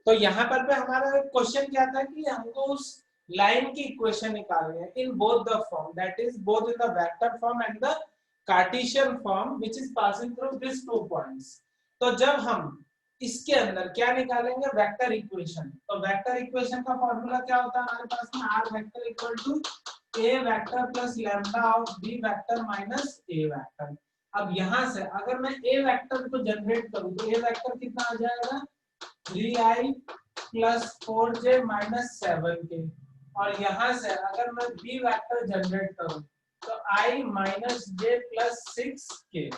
तो यहाँ पर पे हमारा क्वेश्चन क्या था कि हमको उस लाइन की इक्वेशन निकालनी है in both the form, that is both in the vector form and the Cartesian form which is passing through this 2 points. तो जब हम इसके अंदर क्या निकालेंगे, वेक्टर इक्वेशन। तो वेक्टर इक्वेशन का फॉर्मूला क्या होता है हमारे पास में, R vector equal to A vector plus lambda of B vector minus A vector. अब यहां से अगर मैं ए वेक्टर को जनरेट करूं तो ए वेक्टर कितना आ जाएगा, 3i plus 4j minus 7k। और यहां से अगर मैं बी वेक्टर जनरेट करूं तो i minus j plus 6k,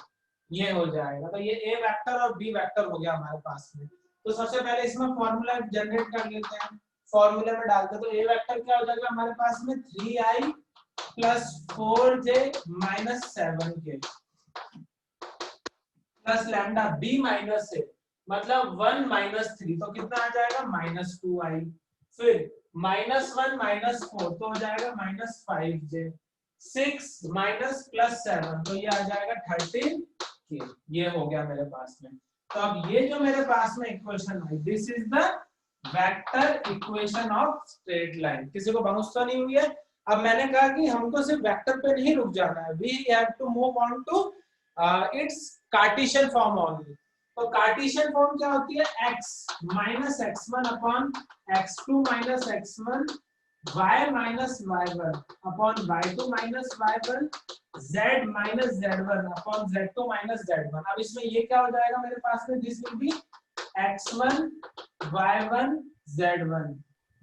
ये हो जाएगा। तो ये ए वेक्टर और बी वेक्टर हो गया हमारे पास में। तो सबसे पहले इसमें फॉर्मूला जनरेट कर लेते हैं, फॉर्मूले में डालते तो ए वेक्टर क्या हो जाएगा हमारे पास में, 3i plus 4j minus 7k plus lambda B minus A मतलब 1 माइनस 3, तो कितना आ जाएगा माइनस 2i, फिर माइनस 1 माइनस 4 तो हो जाएगा माइनस 5j, 6 माइनस प्लस 7 तो ये आ जाएगा 13k। ये हो गया मेरे पास में। तो अब ये जो मेरे पास में इक्वेशन है, this is the vector equation of straight line. किसी को बाउंस तो नहीं हुई है? अब मैंने कहा कि हमको सिर्फ वेक्टर पे नहीं रुक जाना है, we have to move on to its Cartesian form only. तो कार्टेशियन फॉर्म क्या होती है, x minus x1 upon x2 minus x1, y minus y1 upon y2 minus y1, z minus z1 upon z2 minus z1। अब इसमें ये क्या हो जाएगा मेरे पास में, this will be x1 y1 z1,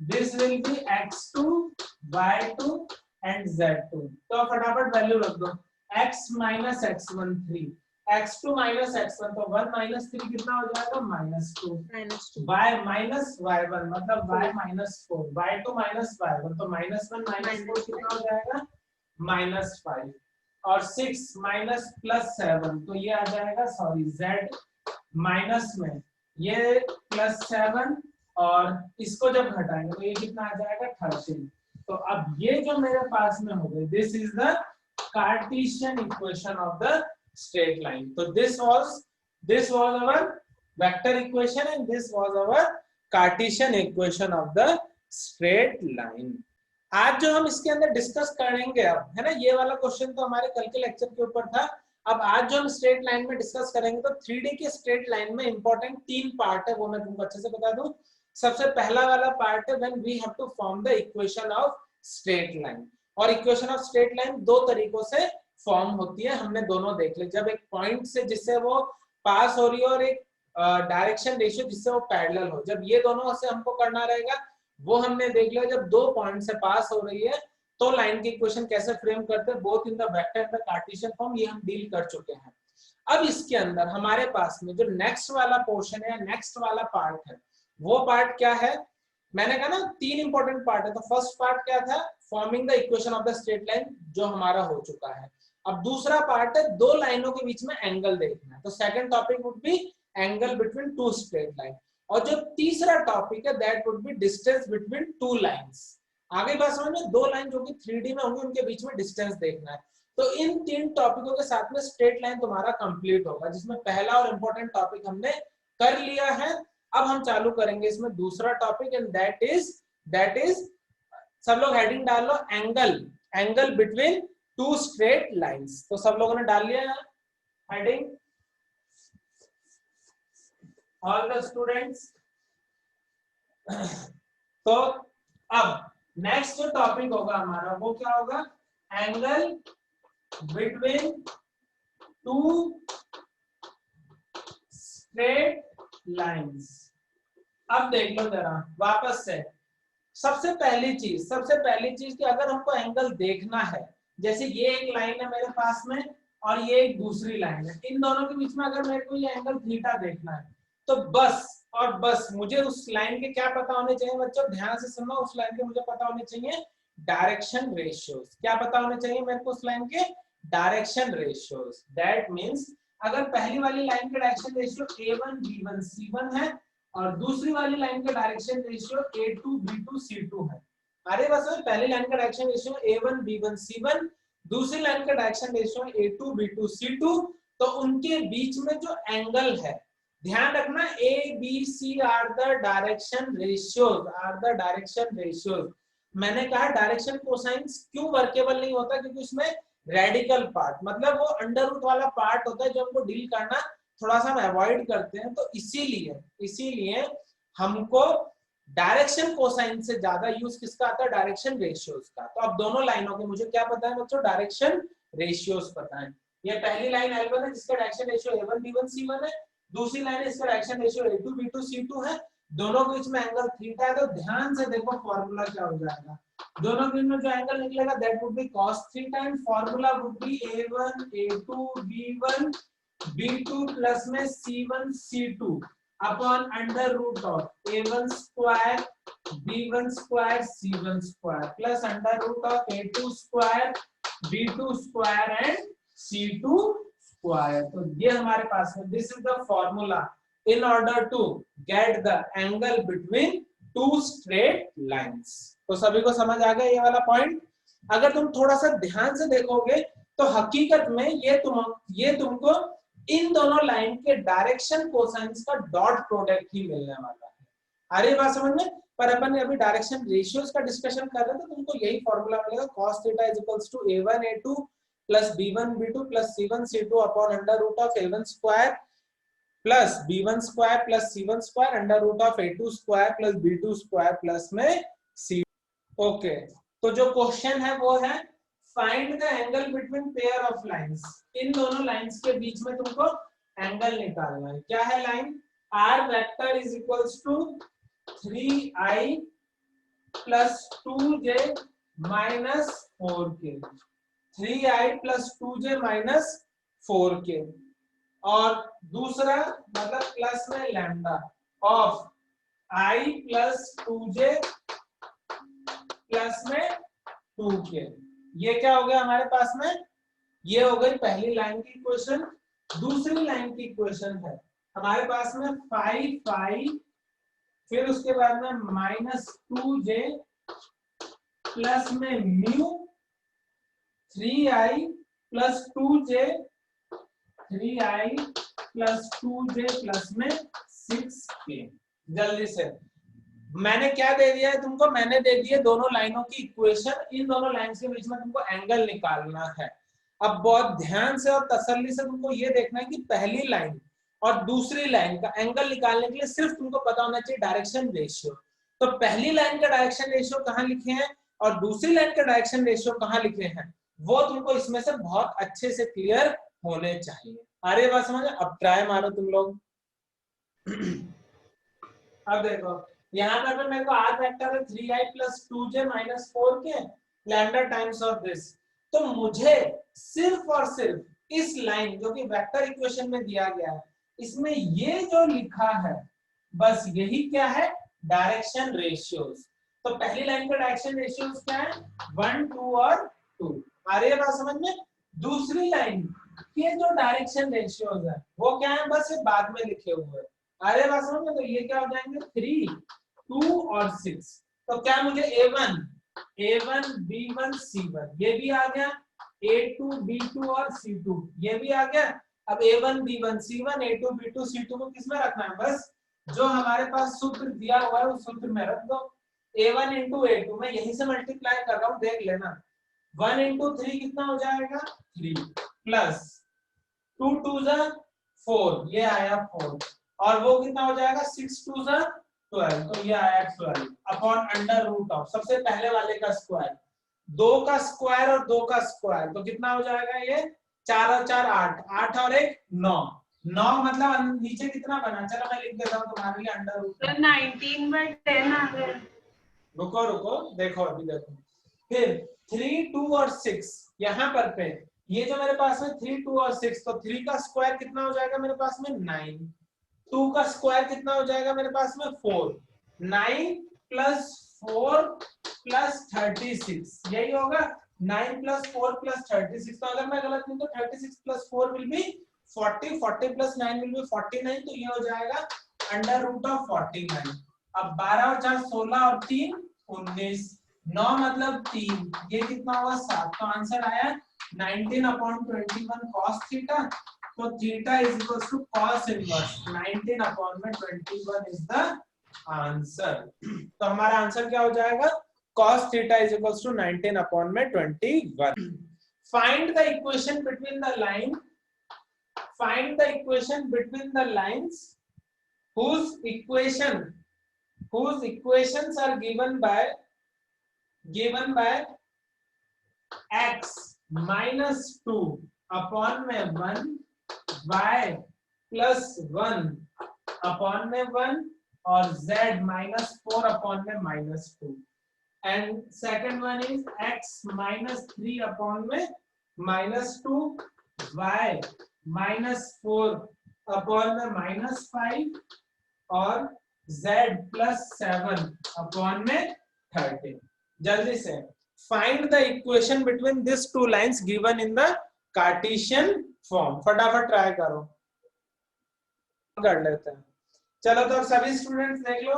this will be x2 y2 and z2। तो फटाफट वैल्यू रख दो, x minus x1 3, x2 minus x1 तो 1 माइनस 3 कितना हो जाएगा माइनस 2, y माइनस y1 मतलब y minus 4, y2 minus y1 तो माइनस 1 माइनस 4 कितना हो जाएगा माइनस 5, और 6 माइनस प्लस 7 तो ये आ जाएगा, सॉरी z माइनस में ये प्लस 7 और इसको जब घटाएंगे तो ये कितना आ जाएगा 13। तो अब ये जो मेरे पास में हो गई, this is the Cartesian equation of the straight line. So this was our vector equation and this was our Cartesian equation of the straight line. आज जो हम इसके अंदर डिस्कस करेंगे अब, है ना, ये वाला क्वेश्चन तो हमारे कल के लेक्चर के ऊपर था। अब आज जो हम स्ट्रेट लाइन में डिस्कस करेंगे तो 3D के स्ट्रेट लाइन में इंपॉर्टेंट 3 पार्ट है, वो मैं तुमको अच्छे से बता दूं। सबसे पहला वाला पार्ट है when we have to form the equation of straight line. और इक्वेशन ऑफ स्ट्रेट लाइन दो तरीकों से फॉर्म होती है, हमने दोनों देख लिए। जब एक पॉइंट से जिससे वो पास हो रही है और एक डायरेक्शन रेशियो जिससे वो पैरेलल हो, जब ये दोनों से हमको करना रहेगा वो हमने देख लिया। जब दो पॉइंट से पास हो रही है तो लाइन की इक्वेशन कैसे फ्रेम करते हैं, both in the vector and the Cartesian form, ये हम डील कर चुके हैं। अब इसके अंदर हमारे पास में जो नेक्स्ट वाला पोर्शन है, नेक्स्ट वाला पार्ट है, वो पार्ट क्या है, मैंने कहा ना 3 इंपॉर्टेंट पार्ट है। तो फर्स्ट पार्ट क्या था, forming the equation of the straight line, जो हमारा हो चुका है। अब दूसरा पार्ट है दो लाइनों के बीच में एंगल देखना है, तो second topic would be angle between two straight line. और जो तीसरा टॉपिक है that would B distance between two lines. आगे बात समझ में, दो लाइन जो कि 3D में होंगी उनके बीच में डिस्टेंस देखना है। तो इन 3 टॉपिकों के साथ में स्ट्रेट लाइन तुम्हारा कंप्लीट होगा, जिसमें पहला और इंपॉर्टेंट टॉपिक हमने कर लिया है। अब हम चालू करेंगे इसमें दूसरा टॉपिक एंड दैट इज सब लोग हेडिंग डाल लो, angle between two straight lines. तो सब लोगों ने डाल लिया हेडिंग, ऑल द स्टूडेंट्स। तो अब नेक्स्ट जो टॉपिक होगा हमारा वो क्या होगा, angle between two straight lines. अब देख लो जरा वापस से, सबसे पहली चीज कि अगर हमको एंगल देखना है, जैसे ये एक लाइन है मेरे पास में और ये एक दूसरी लाइन है, इन दोनों के बीच में अगर मेरे को ये एंगल थीटा देखना है तो बस और बस मुझे उस लाइन के क्या पता होने चाहिए बच्चों, ध्यान से सुनो, उस लाइन के मुझे पता होने चाहिए डायरेक्शन रेशियोज। क्या पता होने चाहिए मेरे को उस लाइन के डायरेक्शन रेशियोज। दैट मींस अगर पहली वाली लाइन के direction ratio a1 b1 c1 है और दूसरी वाली लाइन का direction ratio a2 b2 c2 है। अरे बस पहली लाइन का direction ratio a1 b1 c1, दूसरी लाइन का direction ratio a2 b2 c2, तो उनके बीच में जो एंगल है ध्यान रखना A B C are the direction ratios. मैंने कहा डायरेक्शन कोसाइंस क्यों वर्केबल नहीं होता, क्योंकि उसमें रेडिकल पार्ट मतलब वो अंडर रूट वाला पार्ट होता है जो हमको डील करना थोड़ा सा हम अवॉइड करते हैं, तो इसीलिए हमको डायरेक्शन कोसाइन से ज्यादा यूज किसका आता है, डायरेक्शन रेशियोज का। तो अब दोनों लाइनों के मुझे क्या पता है बच्चों, डायरेक्शन रेशियोज पता है। ये पहली लाइन L1 है जिसका direction ratio A1 B1 C1 है, दूसरी लाइन इसका direction ratio A2 B2 C2 है, दोनों के बीच में एंगल थीटा है। तो ध्यान से देखो फॉर्मूला क्या हो जाएगा, दोनों के बीच में जो एंगल निकलेगा that would be cos theta and formula would be A1 A2 B1 B2 plus में C1 C2 upon under root of A1 square B1 square C1 square plus under root of A2 square B2 square and C2 square. तो ये हमारे पास है, this is the formula in order to get the angle between two straight lines. तो सभी को समझ आ गया ये वाला पॉइंट। अगर तुम थोड़ा सा ध्यान से देखोगे तो हकीकत में ये तुमको इन दोनों लाइन के डायरेक्शन कोसाइंस का डॉट प्रोडक्ट ही मिलने वाला है। आ रही बात समझ में? पर अपन अभी डायरेक्शन रेशियोज का डिस्कशन कर रहे थे, तो तुमको यही फॉर्मूला मिलेगा, cos theta is equals to A1 A2 plus B1 B2 plus C1 C2 upon under root of A1 square plus B1 square plus C1 square under root of A2 square plus B2 square plus में C। Okay, तो जो question है वो है find the angle between pair of lines. इन दोनों lines के बीच में तुमको एंगल निकालना है। क्या है line? R vector is equals to 3i plus 2j minus 4k, 3i plus 2j minus 4k, और दूसरा मतलब प्लस में lambda of i plus 2j plus में 2k। ये क्या हो गया हमारे पास में? ये हो गई पहली लाइन की इक्वेशन। दूसरी लाइन की इक्वेशन है हमारे पास में 5i फिर उसके बाद में माइनस 2j प्लस में mu 3i plus 2j 3i plus 2j plus में 6k। जल्दी से मैंने क्या दे दिया है तुमको? मैंने दे दिए दोनों लाइनों की इक्वेशन। इन दोनों लाइंस के बीच में तुमको एंगल निकालना है। अब बहुत ध्यान से और तसल्ली से तुमको ये देखना है कि पहली लाइन और दूसरी लाइन का एंगल निकालने के लिए सिर्फ तुमको पता होना चाहिए डायरेक्शन रेशियो। तो पहली लाइन का डायरेक्शन रेशियो कहाँ लिखे हैं और दूसरी लाइन का डायरेक्शन रेशियो कहाँ लिखे हैं, वो तुमको इसमें से बहुत अच्छे से क्लियर होने चाहिए। अरे बात समझ? अब ट्राई मारो तुम लोग। अब देखो यहाँ पर मेरे को R वेक्टर है 3i plus 2j minus 4k lambda times of this. तो मुझे सिर्फ और सिर्फ इस लाइन जो कि वेक्टर इक्वेशन में दिया गया है इसमें ये जो लिखा है बस यही क्या है? Direction ratios. तो पहली लाइन का डायरेक्शन रेशियोज क्या है? 1 2 और 2। आ रही है बात समझ में? दूसरी लाइन के जो डायरेक्शन रेशियोज है वो क्या है? बस ये बाद में लिखे हुए हैं। अरे बात समझ में? तो ये क्या हो जाएंगे? 3 2 और 6। तो क्या मुझे A1 B1 C1 ये भी आ गया, A2 B2 और C2 ये भी आ गया। अब A1 B1 C1 A2 B2 C2 को किसमें रखना है? बस जो हमारे पास सूत्र दिया हुआ है उस सूत्र में रख दो। A1 into A2 मैं यहीं से मल्टीप्लाई कर रहा हूँ, देख लेना। 1 into 3 कितना हो जाएगा? 3 प्लस 2 2 4 ये आया 4 और वो कितना हो जाएगा? 6 2 12 तो ये आया 12 अपॉन अंडर रूट ऑफ सबसे पहले वाले का स्क्वायर, 2 का स्क्वायर और 2 का स्क्वायर तो कितना हो जाएगा? ये 4 और 4 8 8 और 1 9 9 मतलब नीचे कितना बना? चलो मैं लिख देता हूँ तुम्हारे लिए अंडर रूट 19/10 आ गया। रुको रुको देखो अभी देखो। फिर 3 2 और 6 यहाँ पर पे ये जो मेरे पास है 3 2 और 6 तो 3 का स्क्वायर कितना हो जाएगा मेरे पास में? 9। 2 का स्क्वायर कितना हो जाएगा मेरे पास में? 4। 9 प्लस 4 प्लस 36 यही होगा। 9 प्लस 4 प्लस 36 तो अगर मैं गलत नहीं तो 36 plus 4 will be 40 40 plus 9 will be 49 तो ये हो जाएगा अंडर रूट ऑफ 49। अब 12 और 4 16 और 3 19 9 मतलब 3 ये कितना होगा? 7। तो आंसर आया 19/21 cos थीटा। तो theta is equal to cos inverse 19 upon में 21 इज द आंसर। तो हमारा आंसर क्या हो जाएगा, cos theta is equal to 19 upon में 21। Find the equation between the line, find the equation between the lines whose equations are given by x minus 2 upon में 1, y plus 1 upon में 1 और z minus 4 upon में minus 2, and second one is x minus 3 upon में minus 2, y minus 4 upon में minus 5 और z plus 7 upon में 13। जल्दी से find the equation between these two lines given in the Cartesian form। फटाफट try करो, कर लेते हैं। चलो तो सभी स्टूडेंट्स देख लो,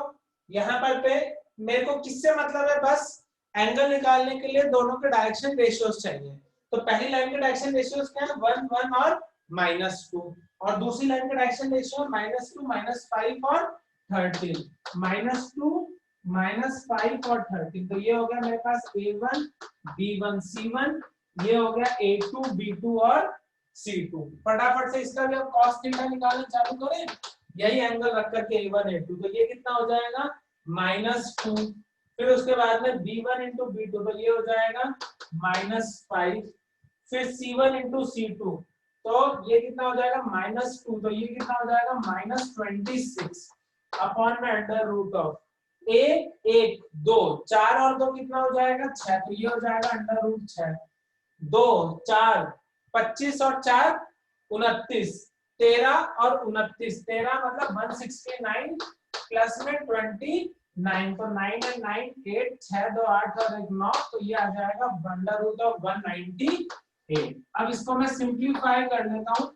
यहाँ पर पे मेरे को किससे मतलब है, बस एंगल निकालने के लिए दोनों के डायरेक्शन रेशियोज चाहिए। तो पहली लाइन के डायरेक्शन रेशियोज क्या है, 1 1 और -2, और दूसरी लाइन का डायरेक्शन रेशियो -2 -5 और 13, -2 -5 और 13। तो ये हो गया मेरे पास A1 B1 C1, ये हो गया A2 B2 और C2। फटाफट से इसका भी अब cos थीटा निकालना चालू करें, यही एंगल रख करके A1 A2, तो ये कितना हो जाएगा -2, फिर उसके बाद में B1 into B2, तो ये हो जाएगा -5, फिर C1 into C2, तो ये कितना हो जाएगा -2, तो ये कितना हो जाएगा -26 अपॉन में अंडर रूट ऑफ A 1 2 4 और 2 कितना हो जाएगा 6, तो ये हो जाएगा अंडर रूट 6, 2 4 25 और 4 29, 13 और 29, 13 मतलब 169 प्लस में 29, तो 9 and 9 8, 6 2 8 और 1 9, तो ये आ जाएगा अंडर रूट ऑफ 198। अब इसको मैं सिंप्लीफाई कर लेता हूँ,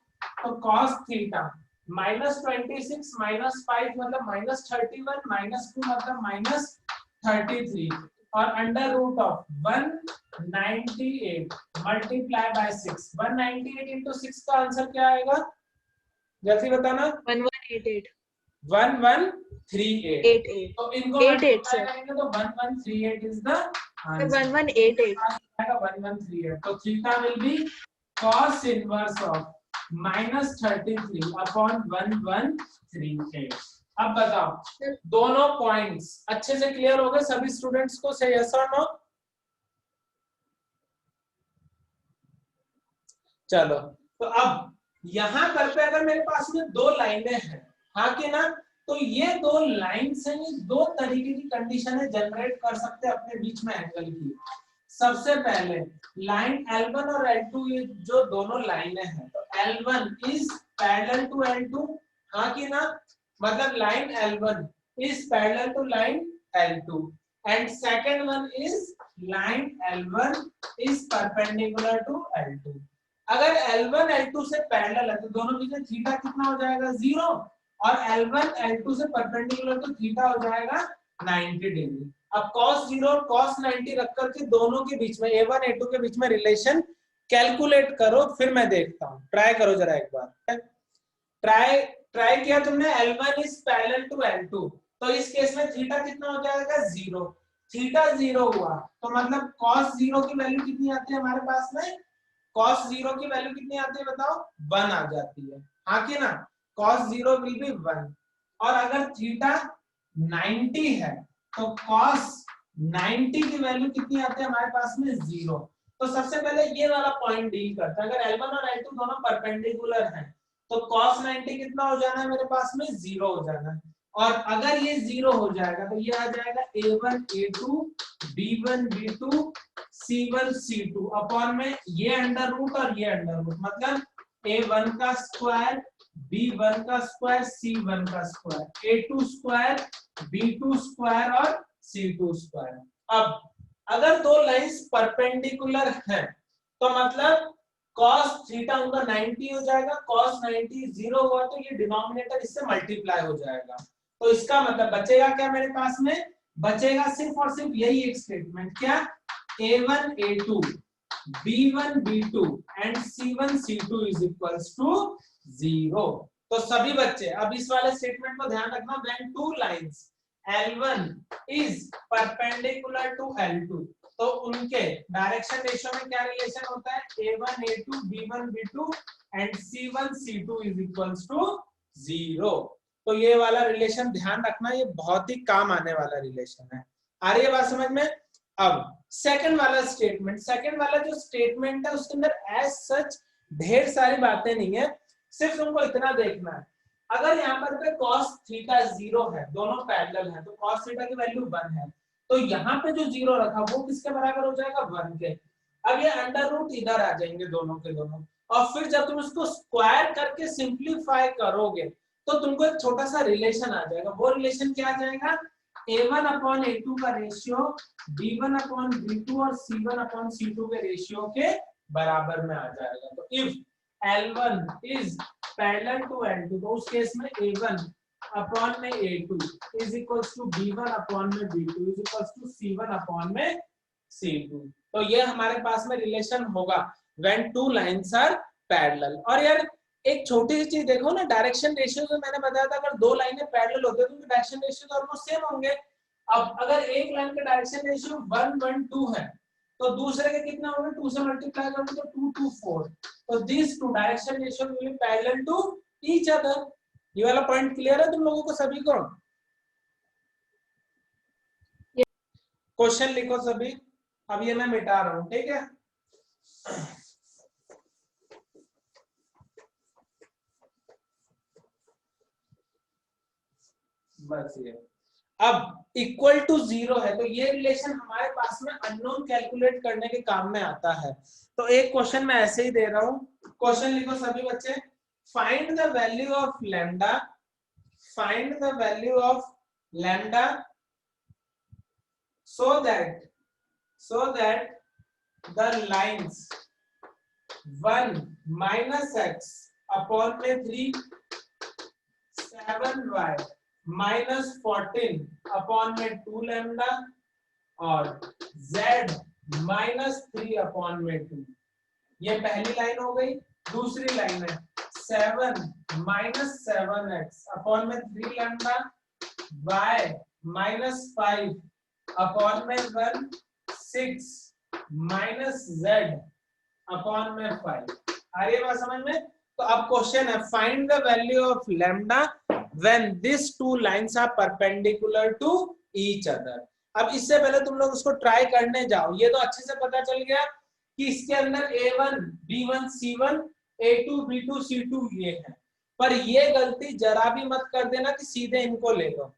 तो cos थीटा -26 -5 मतलब -31, -2 मतलब -33 और under root of 198 multiply by 6, 198 into 6 का आंसर क्या आएगा, जल्दी बताना। 1188 1138, तो इनको 88 मल्टीप्लाई करेंगे तो 1138 इज द आंसर, 1188 आएगा 1138। तो theta will be cos inverse of -33 upon 1138। अब बताओ दोनों पॉइंट्स अच्छे से क्लियर हो गए सभी स्टूडेंट्स को, से यस और नो। चलो तो अब यहाँ पर पे अगर मेरे पास में दो लाइनें हैं, हाँ कि ना, तो ये दो लाइन से दो तरीके की कंडीशन जनरेट कर सकते हैं अपने बीच में एंगल की। सबसे पहले लाइन L1 और L2, ये जो दोनों लाइनें हैं, तो L1 is parallel to L2, हाँ कि ना, मतलब line L1 is parallel to line L2 and second one is line L1 is perpendicular to L2। अगर L1 L2 से पैरेलल है तो दोनों बीच में थीटा कितना हो जाएगा 0, और L1 L2 से परपेंडिकुलर तो थीटा हो जाएगा 90 डिग्री। अब cos 0 और cos 90 रख करके दोनों के बीच में A1 A2 के बीच में रिलेशन कैलकुलेट करो, फिर मैं देखता हूं, ट्राई करो जरा एक बार। ट्राई किया तुमने, L1 is parallel to L2, तो इस केस में थीटा कितना हो जाएगा 0, थीटा 0 हुआ तो मतलब cos 0 की वैल्यू कितनी आती है हमारे पास में, cos 0 की वैल्यू कितनी आती है बताओ, 1 आ जाती है, हाँ कि ना, cos 0 विल बी 1। और अगर थीटा 90 है तो cos 90 की वैल्यू कितनी आती है हमारे पास में 0। तो सबसे पहले ये वाला पॉइंट डील करते हैं, अगर L1 और L2 दोनों परपेंडिकुलर हैं तो cos 90 कितना हो जाना है मेरे पास में 0 हो जाना है, और अगर ये 0 हो जाएगा तो ये आ जाएगा A1 A2 B1 B2 C1 C2 upon में ये अंडर रूट और ये अंडर रूट, मतलब A1 का स्क्वायर B1 का स्क्वायर C1 का square A2 square B2 square और C2 स्क्वायर। अब अगर दो लाइंस परपेंडिकुलर हैं तो मतलब cos थीटा उनका 90 हो जाएगा, cos 90 0 हुआ तो ये डिनोमिनेटर इससे मल्टीप्लाई हो जाएगा, तो इसका मतलब बचेगा क्या मेरे पास में, बचेगा सिर्फ और सिर्फ यही एक स्टेटमेंट, क्या, A1 A2 B1 B2 and C1 C2 is equals to 0। तो सभी बच्चे अब इस वाले स्टेटमेंट को ध्यान रखना, when two lines L1 is perpendicular to L2, तो उनके डायरेक्शन रेशियो में क्या रिलेशन होता है, A1 A2 B1 B2 and C1 C2 is equals to 0। तो ये वाला रिलेशन ध्यान रखना, ये बहुत ही काम आने वाला रिलेशन है। आ रही है बात समझ में? अब सेकंड वाला स्टेटमेंट, सेकंड वाला जो स्टेटमेंट है उसके अंदर एज सच ढेर सारी बातें नहीं है, सिर्फ तुमको इतना देखना है, अगर यहाँ पर पे cos थीटा 0 है, दोनों पैरेलल है, तो cos थीटा की वैल्यू 1 है, तो यहाँ पे जो 0 रखा वो किसके बराबर हो जाएगा, 1 के। अब ये अंडर रूट इधर आ जाएंगे दोनों के दोनों, और फिर जब तुम इसको स्क्वायर करके सिंप्लीफाई करोगे तो तुमको एक छोटा सा रिलेशन आ जाएगा। वो रिलेशन क्या आ जाएगा, A1 अपॉन A2 का रेशियो B1 अपॉन B2 और C1 अपॉन C2 के रेशियो के बराबर में आ जाएगा। तो if L1 is parallel to L2, तो उस केस में A1 अपॉन में A2 is equals to B1 upon में B2 is equals to C1 upon में C2। तो ये हमारे पास में रिलेशन होगा when two lines are parallel. और यार एक छोटी सी चीज देखो ना, डायरेक्शन रेशियो जो मैंने बताया था, अगर दो लाइनें पैरेलल होते हैं तो उनके डायरेक्शन रेशियो तो ऑलमोस्ट सेम होंगे। अब अगर एक लाइन का डायरेक्शन रेशियो 1 1 2 है, तो दूसरे के कितना होंगे, 2 से मल्टीप्लाई करोगे तो 2 2 4। तो this two direction ratio will be parallel to each other. ये वाला पॉइंट क्लियर है तुम लोगों को सभी को? क्वेश्चन लिखो सभी, अब ये मैं मिटा रहा हूं, ठीक है? बस ये अब इक्वल टू 0 है, तो ये रिलेशन हमारे पास में अननोन कैलकुलेट करने के काम में आता है। तो एक क्वेश्चन मैं ऐसे ही दे रहा हूं, क्वेश्चन लिखो सभी बच्चे, find the value of lambda, find the value of lambda so that the lines 1 minus x upon में 3 7y minus 14 upon में 2 lambda और z minus 3 upon में 2, ये पहली लाइन हो गई। दूसरी लाइन है 7 minus 7x upon में 3 lambda y minus 5 अपॉन में 1 6 माइनस z अपॉन में 5। आ रही है बात समझ में? तो अब क्वेश्चन है, find the value of lambda when this two lines are perpendicular to each other. अब इससे पहले तुम लोग उसको ट्राई करने जाओ, ये तो अच्छे से पता चल गया कि इसके अंदर A1 B1 C1 A2 B2 C2 ये है, पर ये गलती जरा भी मत कर देना कि सीधे इनको ले लो।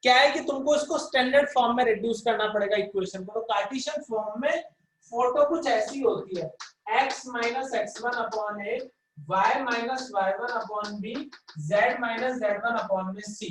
क्या है कि तुमको इसको स्टैंडर्ड फॉर्म में रिड्यूस करना पड़ेगा इक्वेशन को। तो कार्टेशियन फॉर्म में फोटो कुछ ऐसी होती है, x minus x1 upon a, y minus y1 upon b, z minus z1 upon में c।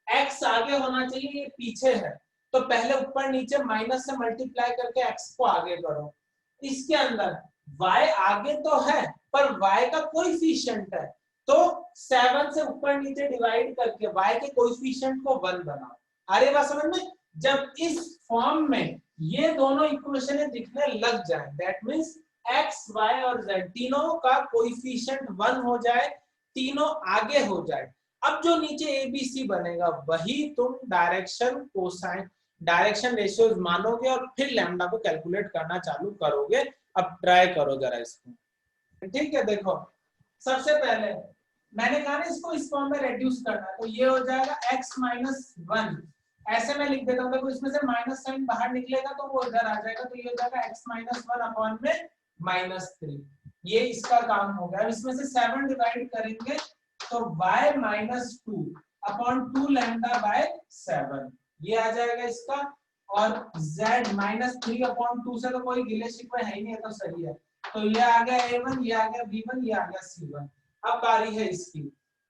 x आगे होना चाहिए, ये पीछे है, तो पहले ऊपर नीचे माइनस से मल्टीप्लाई करके x को आगे करो। इसके अंदर y आगे तो है पर y का कोएफिशिएंट है, तो 7 से ऊपर नीचे डिवाइड करके y के कोएफिशिएंट को 1 बनाओ। आ रही बात समझ में? जब इस फॉर्म में ये दोनों इक्वेशनें दिखने लग जाए, दैट मींस x y और z तीनों का कोएफिशिएंट 1 हो जाए, तीनों आगे हो जाए, अब जो नीचे abc बनेगा वही तुम डायरेक्शन कोसाइन डायरेक्शन रेशियोज मानोगे और फिर लैम्डा को कैलकुलेट करना चालू करोगे। अब ट्राई करो जरा इसको, ठीक है? देखो सबसे पहले मैंने कहा ना इसको इस फॉर्म में रिड्यूस करना है, तो ये हो जाएगा x माइनस 1, ऐसे मैं लिख देता हूँ, देखो इसमें से माइनस साइन बाहर निकलेगा तो वो इधर आ जाएगा, तो ये हो जाएगा x माइनस 1 अपॉन में माइनस 3। ये इसका काम हो गया। अब इसमें से 7 डिवाइड करेंगे तो y minus 2 upon 2 lambda by 7, ये आ जाएगा इसका। और z माइनस 3 अपॉन 2 से तो कोई गिले शिकवे है ही नहीं है, तो सही है। तो ये आ गया a1, ये आ गया b1, ये आ गया c1। अब बारी है इसकी,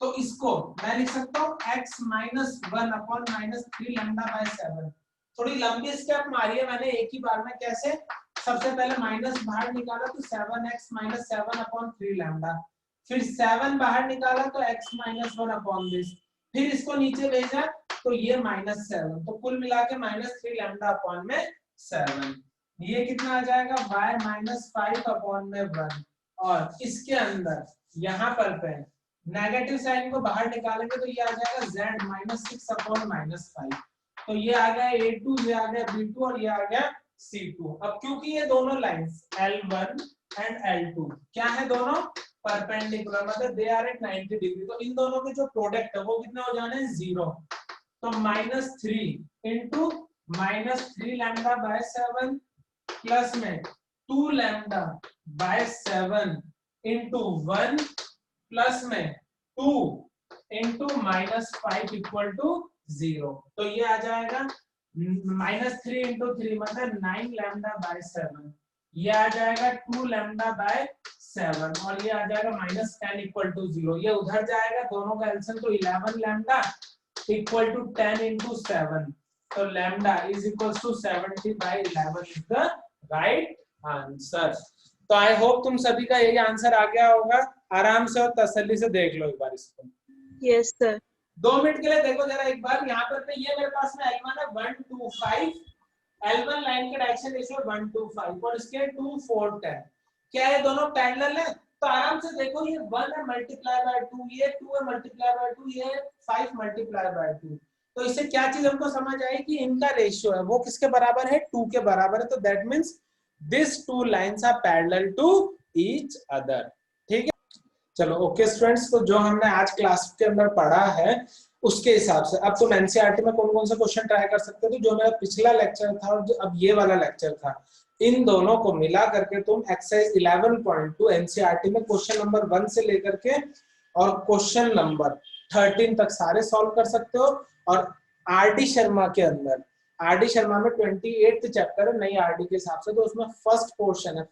तो इसको मैं लिख सकता हूँ x minus 1 upon minus 3 lambda by 7। थोड़ी लंबी स्टेप मारी है मैंने एक ही बार में। कैसे? सबसे पहले माइनस बाहर निकाला तो 7x माइनस 7 अपॉन 3 लैम्डा, फिर 7 बाहर निकाला तो x माइनस 1 अपॉन दिस, फिर इसको नीचे भेजा तो ये माइनस 7, तो कुल मिला के माइनस 3 लैम्डा अपॉन में 7। ये कितना आ जाएगा y माइनस 5 अपॉन में 1, और इसके अंदर यहाँ पर पे नेगेटिव साइन को बाहर निकालेंगे तो ये आ जाएगा z माइनस 6/-5। तो ये आ गया a2, ये आ गया b2 और ये आ गया c2। अब क्योंकि ये दोनों लाइंस L1 एंड L2 क्या है, दोनों परपेंडिकुलर, मतलब दे आर एट 90 डिग्री, तो इन दोनों के जो प्रोडक्ट है वो कितने हो जाने हैं, 0। तो -3 इंटू -3 लैम्डा बाय 7 प्लस में 2 लैम्डा बाय 7 इंटू 1 प्लस में 2 इंटू -5 इक्वल टू 0। तो ये आ जाएगा -3 इंटू 3 मतलब 9 लैम्डा बाय 7, ये आ जाएगा 2 लैम्डा बाय 7 और ये आ जाएगा -10 इक्वल टू 0। ये उधर जाएगा, दोनों का एलसीएम तो 11 लैम्डा इक्वल टू 10 इंटू 7। तो lambda is equal to 70/11 is the right answer. तो आई होप तुम सभी का यही आंसर आ गया होगा। आराम से और तसल्ली से देख लो एक बार इसको। Yes sir. 2 मिनट के लिए देखो जरा एक बार, यहाँ पर पे ये मेरे पास में L1 है 125, L1 लाइन के डायरेक्शन रेशियो 125 और इसके 2 4 10। क्या ये दोनों पैरेलल है? तो आराम से देखो, ये 1 है मल्टीप्लाई बाय 2, ये 2 है मल्टीप्लाई बाय 2, ये 5 मल्टीप्लाई बाय 2। तो इससे क्या चीज हमको समझ आई कि इनका रेशियो है वो किसके बराबर है, 2 के बराबर है। तो that means this two lines are parallel to each other. ठीक है, चलो ओके स्टूडेंट्स, तो जो हमने आज क्लास के अंदर पढ़ा है उसके हिसाब से अब तुम एनसीईआरटी में कौन कौन से क्वेश्चन ट्राई कर सकते हो। तो जो मेरा पिछला लेक्चर था और जो अब ये वाला लेक्चर था, इन दोनों को मिला करके तुम एक्सरसाइज 11.2 एनसीईआरटी में क्वेश्चन नंबर 1 से लेकर के और क्वेश्चन नंबर 13 तक सारे सॉल्व कर सकते हो। और आरडी शर्मा के अंदर, आरडी शर्मा में 28th चैप्टर है नई आरडी के हिसाब से, तो उसमें फर्स्ट पोर्शन है,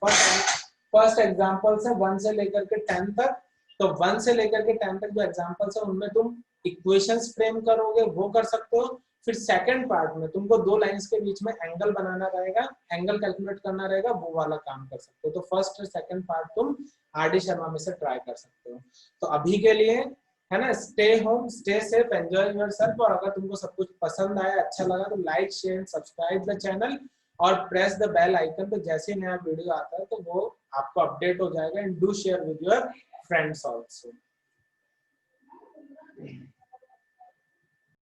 फर्स्ट एग्जांपल्स है 1 से लेकर के 10 तक। तो 1 से लेकर के 10 तक जो एग्जांपल्स है उनमें तुम इक्वेशंस फ्रेम करोगे, वो कर सकते हो। फिर सेकंड पार्ट में तुमको 2 लाइंस के बीच में एंगल बनाना रहेगा, एंगल कैलकुलेट करना रहेगा, वो वाला काम कर सकते हो। तो फर्स्ट और सेकंड पार्ट तुम आरडी शर्मा में से ट्राई कर सकते हो। तो अभी के लिए है ना, stay home, stay safe, enjoy yourself. और अगर तुमको सब कुछ पसंद आया, अच्छा लगा तो like share subscribe the channel और प्रेस द बेल आइकन। तो जैसे नया वीडियो आता है तो वो आपको अपडेट हो जाएगा। And do share with your friends also.